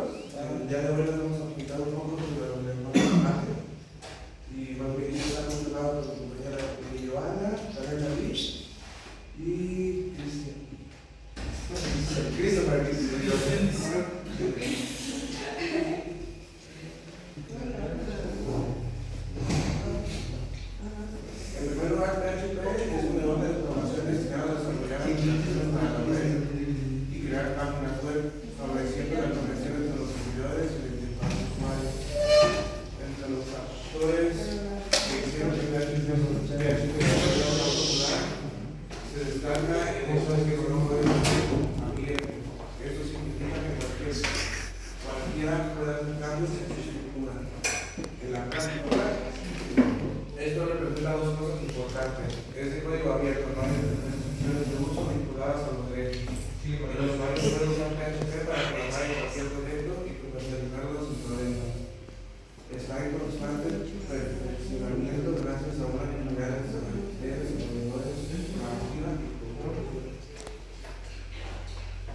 El día de hoy les vamos a explicar un poco sobre el lenguaje mágico. Y bueno, hoy está controlado por mi compañera Joana, también David y Cristian. Christopher. En primer lugar, PHP es un lenguaje de programación destinado a desarrollar aplicaciones para la web y crear páginas web, favoreciendo las conexiones de los servidores y la interfaz de usuarios. Entre los factores que hicieron que PHP sea popular, se destaca el hecho de que es un modelo abierto. Esto significa que cualquiera puede hacer cambios en su estructura. En la práctica, esto representa dos cosas importantes. Es el código abierto, no hay restricciones de uso vinculadas a los derechos. Y los usuarios pueden usar PHP para programar en cualquier proyecto y comercializarlo sin problemas. Está en constante perfeccionamiento gracias a una comunidad de desarrolladores y proveedores proactiva y cultura.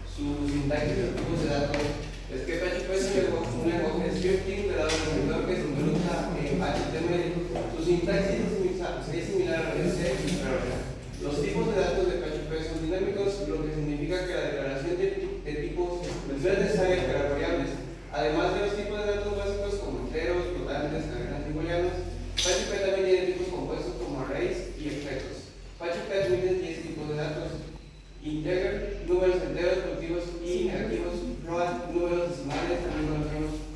Su sintaxis de tipos de datos es que PHP es un lenguaje de scripting, pero el servidor que se involucra en HTML. Su sintaxis es similar a C y Java. Los tipos de datos de PHP son dinámicos, lo que significa que la declaración de tipos no es necesaria crear variables. Además de los tipos de datos básicos como enteros, flotantes, cadenas y booleanos, PHP también tiene tipos compuestos como arrays y objetos. PHP admite 10 tipos de datos: integer, números enteros, positivos y negativos; float, números decimales, también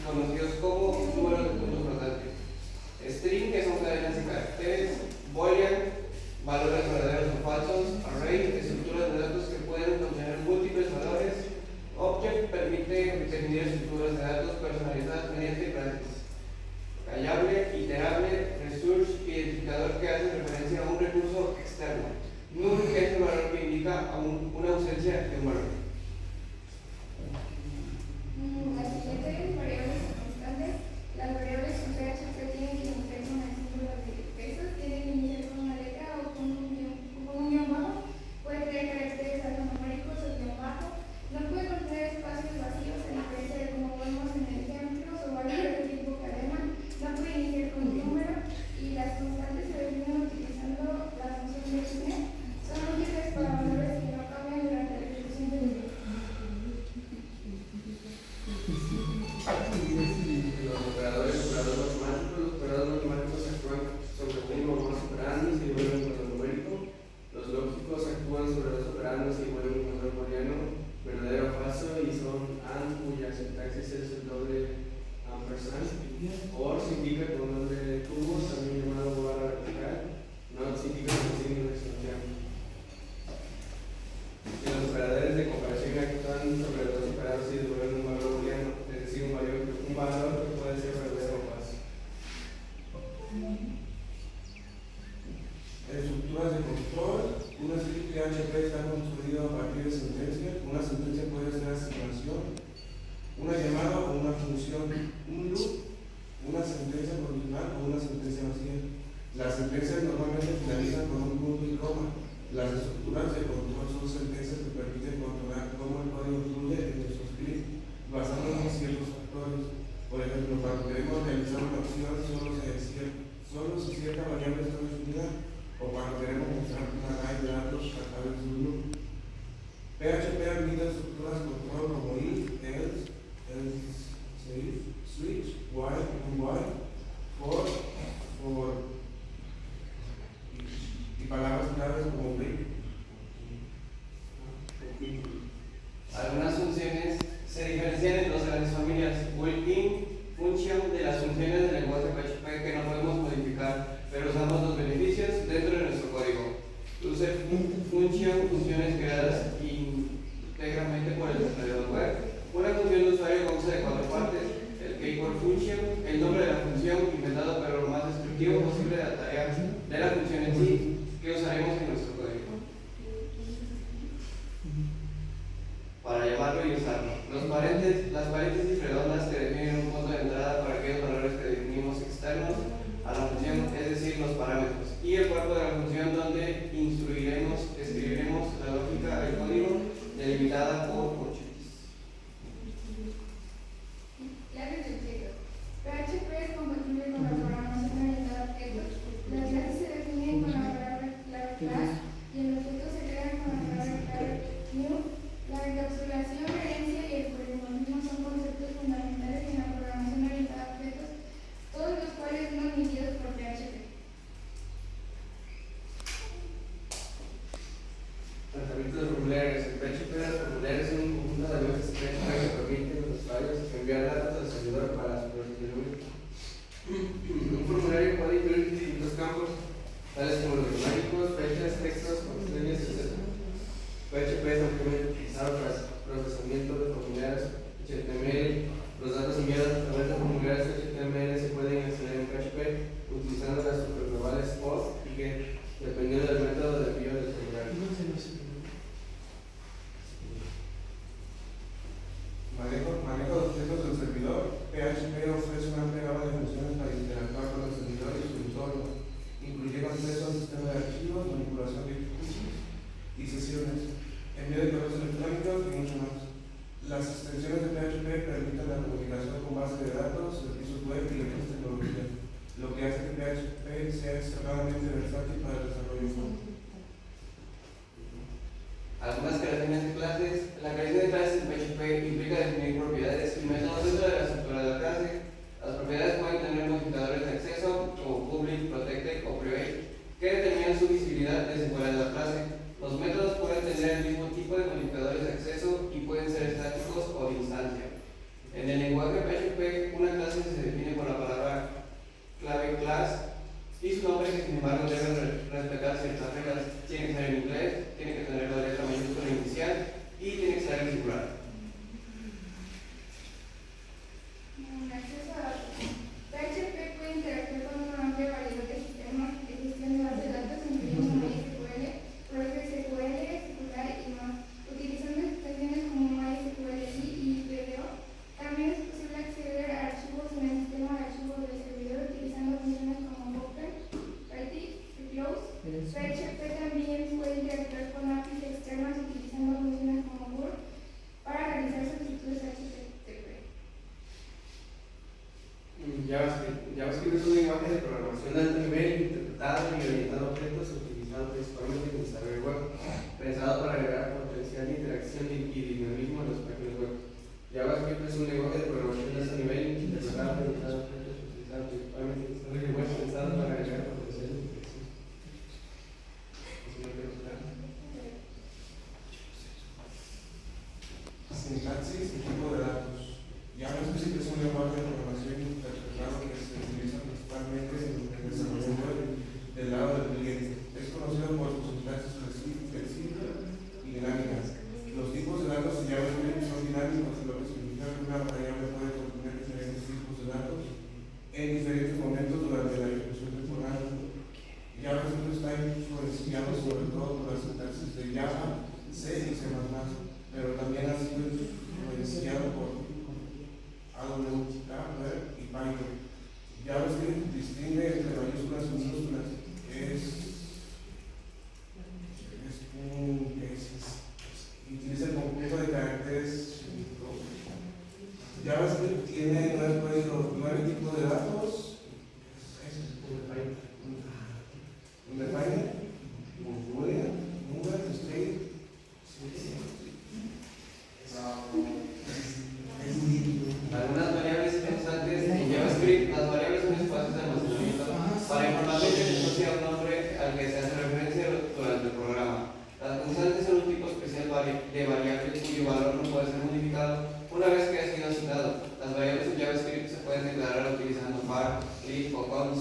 conocidos como números de punto flotante; string, que son cadenas de caracteres; boolean, valores verdaderos o falsos; array, estructuras de datos que pueden contener múltiples valores; object, permite definir estructuras de datos personalizadas mediante clases; callable, iterable; resource, identificador que hace referencia a un recurso externo; null, que es el valor que indica una ausencia de un valor. Las siguientes variables son constantes. Las variables en PHP tienen que iniciar con el símbolo de peso, tienen que iniciar con una letra o con un guión bajo, puede tener caracteres alfanuméricos o guión bajo, no puede contener espacios vacíos a diferencia de como vemos en el ejemplo, o valores de tipo cadena, no puede iniciar con un número, y las constantes se definen utilizando la función de Schmidt. Son útiles para valores que no cambian durante la ejecución del loop. Los operadores matemáticos actúan sobre uno o más operandos y vuelven un valor numérico. Los lógicos actúan sobre los operandos y vuelven un valor booleano, verdadero o falso, y son AND, cuya sintaxis es el doble ampersand. OR significa con doble tubo, también llamado barra vertical. NOT significa con signo de expansión. Y los operadores de comparación actúan sobre los dos operados y devuelven un valor booleano, es decir, un valor que puede ser verdadero o falso. Estructuras de control. Una script PHP está construida a partir de sentencias. Una sentencia puede ser asignación, una llamada o una función, un loop, una sentencia condicional o una sentencia vacía. Las sentencias normalmente finalizan con un punto y coma. Las estructuras de control son sentencias que permiten controlar cómo el código fluye en nuestro script basándonos en ciertos factores. Por ejemplo, cuando queremos realizar una opción solo si cierta variable está definida, o cuando queremos mostrar un array de datos a través de un loop. PHP admite estructuras de control como if, else, switch, while, for, y palabras claves como break. Algunas funciones se diferencian en dos grandes familias: built-in function, de las funciones del lenguaje PHP que no podemos modificar, pero usamos los beneficios dentro de nuestro código; user function, funciones creadas íntegramente por el desarrollador web; una función de usuario consta de 4 partes: el keyboard function, el nombre de la función inventado pero lo más descriptivo posible de la tarea de la función en sí, que usaremos en nuestro código para llamarlo y usarlo; las paréntesis redondas que definen un punto de entrada para aquellos valores que definimos externos a la función, es decir, los parámetros; y el cuerpo de la función donde escribiremos la lógica del código delimitada por corchetes. PHP permite la comunicación con base de datos, servicios web y otras tecnologías, lo que hace que PHP sea extremadamente versátil para el desarrollo web. Algunas creaciones de clases. La creación de clases en PHP implica definir propiedades y métodos dentro de la estructura de la clase. Las propiedades pueden tener modificadores de acceso como public, protected o private que determinan su visibilidad desde fuera de la clase. Los métodos pueden tener el mismo tipo de modificadores de acceso y pueden ser estáticos o de instancia. En el lenguaje PHP, una clase se define con la palabra clave class y su nombre, que sin embargo debe respetar ciertas reglas. Tiene que ser en inglés, tiene que tener la letra mayúscula inicial y tiene que ser en singular. Acceso a datos. PHP puede interactuar con una amplia variedad de sistemas de gestión de bases de datos, incluyendo MySQL, PostgreSQL, SQL y más. Utilizando extensiones como MySQLi y PDO, también es posible acceder a archivos en el sistema de archivos del servidor utilizando funciones como open, ready y close. PHP también puede interactuar con APIs externas utilizando funciones como word para realizar solicitudes HTTP. JavaScript es un lenguaje de programación de alto nivel, interpretado y orientado a objetos, utilizado principalmente en desarrollo web, pensado para agregar potencial de interacción y dinamismo en las páginas web. JavaScript es un lenguaje de programación de alto nivel, interpretado y orientado a objetos, utilizado principalmente en desarrollo web, pensado para agregar potencial de interacción. Sintaxis y tipo de datos. JavaScript es un lenguaje de programación interpretado que se utiliza principalmente en el desarrollo web del lado del cliente. Es conocido por su sintaxis flexible y dinámica. Los tipos de datos en JavaScript son dinámicos, lo que significa que una variable puede contener diferentes tipos de datos en diferentes momentos durante la ejecución del programa. JavaScript está influenciado sobre todo por las sintaxis de Java, C y C++, pero también ha sido influenciado por AWS y Python. JavaScript distingue entre mayúsculas y minúsculas. Utiliza el conjunto de caracteres. JavaScript tiene 9 tipos de datos. Un definer, un boolean, number, state. Algunas variables pensantes en JavaScript. Las variables son espacios de almacenamiento para informarle que se asocia un nombre al que se hace referencia durante el programa. Las constantes son un tipo especial de variable cuyo valor no puede ser modificado una vez que ha sido asignado. Las variables en JavaScript se pueden declarar utilizando var, leaf o cons.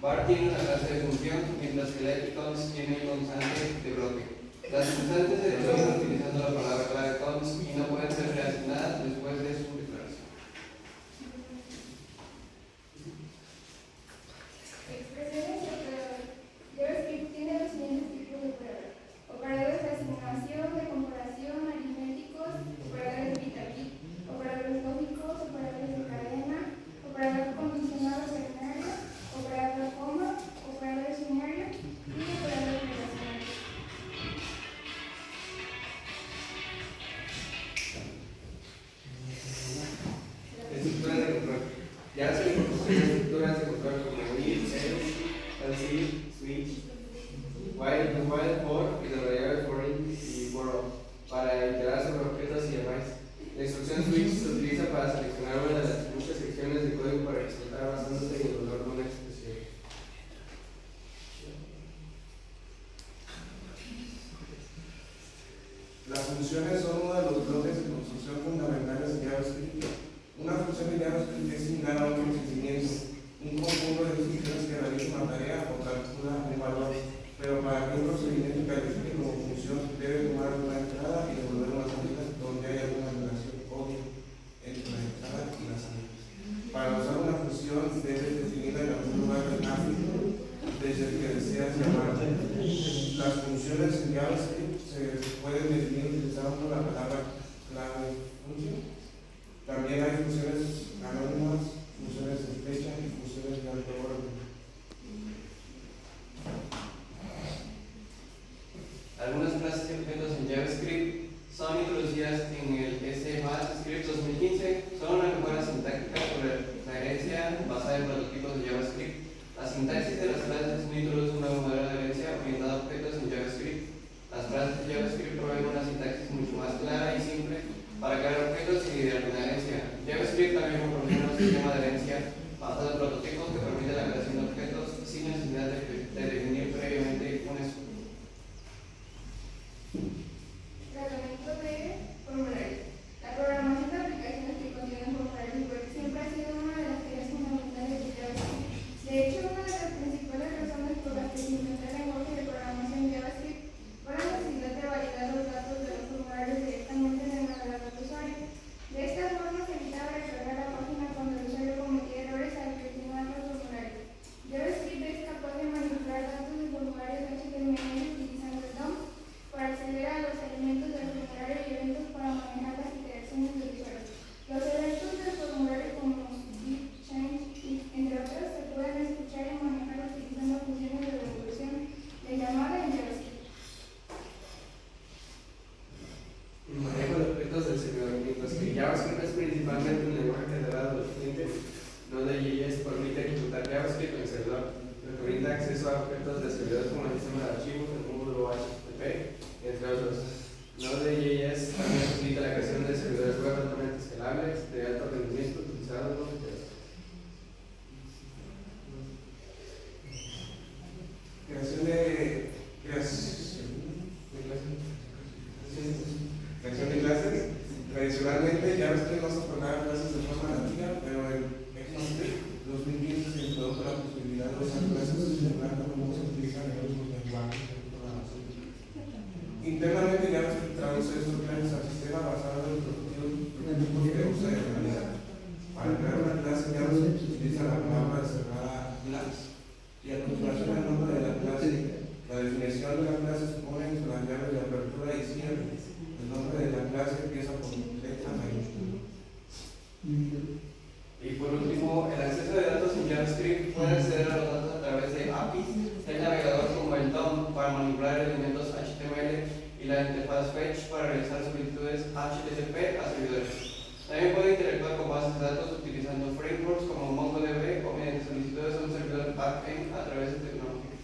Var tiene una clase de función, mientras que leaf y cons tienen constante de bloque. Las constantes se definen utilizando la palabra clave cons y no pueden ser reasignadas después de su declaración. Expresiones y operadores. JavaScript tiene los siguientes tipos de operadores: operadores de asignación, de comparación, aritméticos, operadores bit-a-bit, operadores lógicos, operadores de cadena, operador condicional o ternario, operador coma, operadores binarios y operadores relacionales. Estructuras de control. Ya se incorporan estructuras de control como if, else, switch, while, for y las variables for y for all para iterar sobre objetos y arrays. La instrucción switch se utiliza para seleccionar una de las muchas secciones de código para ejecutar basándose en el valor de una expresión. Las funciones son uno de los bloques de construcción fundamentales de JavaScript. Una función de JavaScript es similar a un procedimiento, un conjunto de instrucciones que realiza una tarea o calcula un valor, pero para que un procedimiento califique como función debe tomar una entrada y devolver una salida donde haya alguna relación obvia entre la entrada y la salida. Para usar una función debes definirla en algún lugar del ámbito desde el que deseas llamarla. Las funciones en JavaScript se pueden definir utilizando la palabra clave función. También hay funciones anónimas, funciones de flecha y funciones de alto orden. Algunas clases y objetos en JavaScript son introducidas en el S Bash Script 2015 sistema de herencia basado en prototipos que permite la creación de objetos sin necesidad de definir previamente un escopo. Tratamiento de formularios. La programación de aplicaciones que contienen formularios web siempre ha sido una de las tareas fundamentales de JavaScript. De hecho, una de las principales razones por las que se inventó el lenguaje de programación JavaScript fue la necesidad de validar los datos de los formularios directamente en el navegador de usuario. De esta forma se evitaba recargar la página cuando el usuario cometía errores al presionar los formularios. JavaScript es capaz de manipular datos de formularios HTML utilizando el DOM para acceder a los elementos del formulario y eventos para manejar las interacciones del usuario. Los eventos del formulario como skip, change, if, entre otros, se pueden escuchar y manejar utilizando funciones de devolución de llamada en JavaScript. Manejo de objetos del servidor. Mientras que JavaScript es principalmente un lenguaje generado a los clientes, Node.js permite ejecutar JavaScript en el servidor, lo que brinda acceso a objetos del servidor como el sistema de archivos, el módulo HTTP, entre otros. Node.js también facilita la creación de servidores web altamente escalables, de alto rendimiento, utilizados por JavaScript. Creación de clases. Tradicionalmente JavaScript no soportaba clases de forma nativa, pero en ECMAScript 2015 se introdujo la posibilidad de usar clases como se utilizan en otros lenguajes de programación. Internamente JavaScript traduce estos clases al sistema basado en prototipos que usa de realidad. Para crear una clase JavaScript se utiliza la palabra cerrada class y a continuación el nombre de la clase. La definición de la clase se pone entre las llaves de apertura y cierre. El nombre de la clase empieza por letra mayúscula. Y por último, el acceso de datos en JavaScript puede acceder a los datos a través de APIs del navegador como el DOM para manipular elementos HTML y la interfaz Fetch para realizar solicitudes HTTP a servidores. También puede interactuar con bases de datos utilizando frameworks como MongoDB o mediante solicitudes a un servidor backend a través de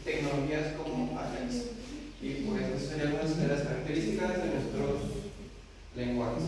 tecnologías como Ajax. Y pues esas serían algunas de las características de nuestros lenguajes.